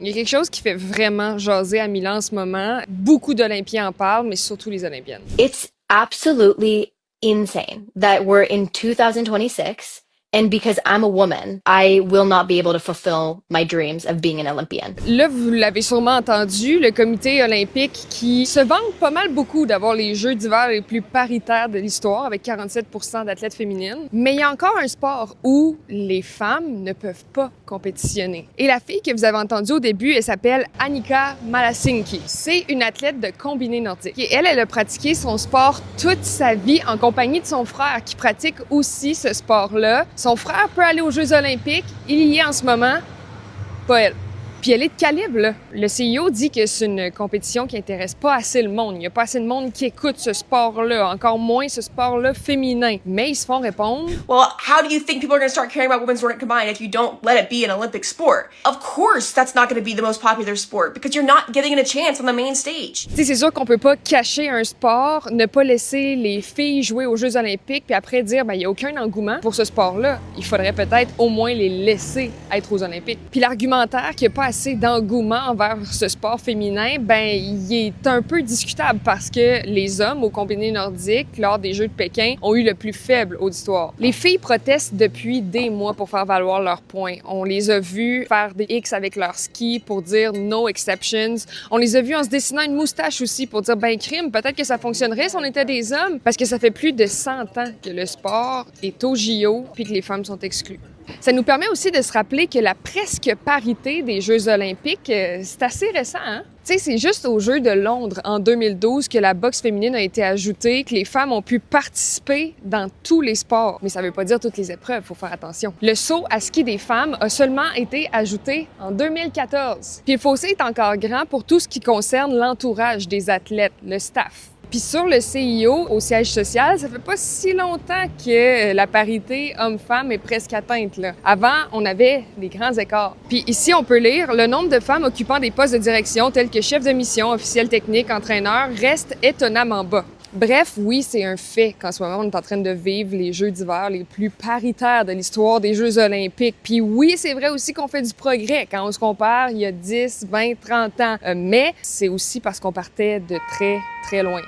Il y a quelque chose qui fait vraiment jaser à Milan en ce moment. Beaucoup d'Olympiens en parlent, mais surtout les Olympiennes. It's absolutely insane that we're in 2026 and because I'm a woman, I will not be able to fulfill my dreams of being an Olympian. Là, vous l'avez sûrement entendu, le comité olympique qui se vante pas mal beaucoup d'avoir les Jeux d'hiver les plus paritaires de l'histoire avec 47% d'athlètes féminines. Mais il y a encore un sport où les femmes ne peuvent pas compétitionner. Et la fille que vous avez entendue au début, elle s'appelle Annika Malasinki. C'est une athlète de combiné nordique. Et elle a pratiqué son sport toute sa vie en compagnie de son frère qui pratique aussi ce sport-là. Son frère peut aller aux Jeux olympiques, il y est en ce moment, pas elle. Puis elle est de calibre, là. Le CIO dit que c'est une compétition qui intéresse pas assez le monde. Il n'y a pas assez de monde qui écoute ce sport-là, encore moins ce sport-là féminin. Mais ils se font répondre. Well, how do you think people are going to start caring about women's nordic combined if you don't let it be an Olympic sport? Of course, that's not going to be the most popular sport because you're not giving it a chance on the main stage. Tu sais, c'est sûr qu'on peut pas cacher un sport, ne pas laisser les filles jouer aux Jeux olympiques, puis après dire, ben, il y a aucun engouement pour ce sport-là. Il faudrait peut-être au moins les laisser être aux Olympiques. Puis l'argumentaire qu'il n'y a pas assez d'engouement envers ce sport féminin, ben, il est un peu discutable parce que les hommes au combiné nordique, lors des Jeux de Pékin, ont eu le plus faible auditoire. Les filles protestent depuis des mois pour faire valoir leurs points. On les a vues faire des X avec leurs skis pour dire no exceptions. On les a vues en se dessinant une moustache aussi pour dire, ben, crime, peut-être que ça fonctionnerait si on était des hommes, parce que ça fait plus de 100 ans que le sport est au JO puis que les femmes sont exclues. Ça nous permet aussi de se rappeler que la presque parité des Jeux olympiques, c'est assez récent, hein? Tu sais, c'est juste aux Jeux de Londres en 2012 que la boxe féminine a été ajoutée, que les femmes ont pu participer dans tous les sports. Mais ça veut pas dire toutes les épreuves, faut faire attention. Le saut à ski des femmes a seulement été ajouté en 2014. Puis le fossé est encore grand pour tout ce qui concerne l'entourage des athlètes, le staff. Puis sur le CIO, au siège social, ça fait pas si longtemps que la parité homme-femme est presque atteinte, là. Avant, on avait des grands écarts. Puis ici, on peut lire, le nombre de femmes occupant des postes de direction tels que chef de mission, officiel technique, entraîneur, reste étonnamment bas. Bref, oui, c'est un fait qu'en ce moment, on est en train de vivre les Jeux d'hiver les plus paritaires de l'histoire des Jeux olympiques. Puis oui, c'est vrai aussi qu'on fait du progrès quand on se compare il y a 10, 20, 30 ans. Mais c'est aussi parce qu'on partait de très, très loin.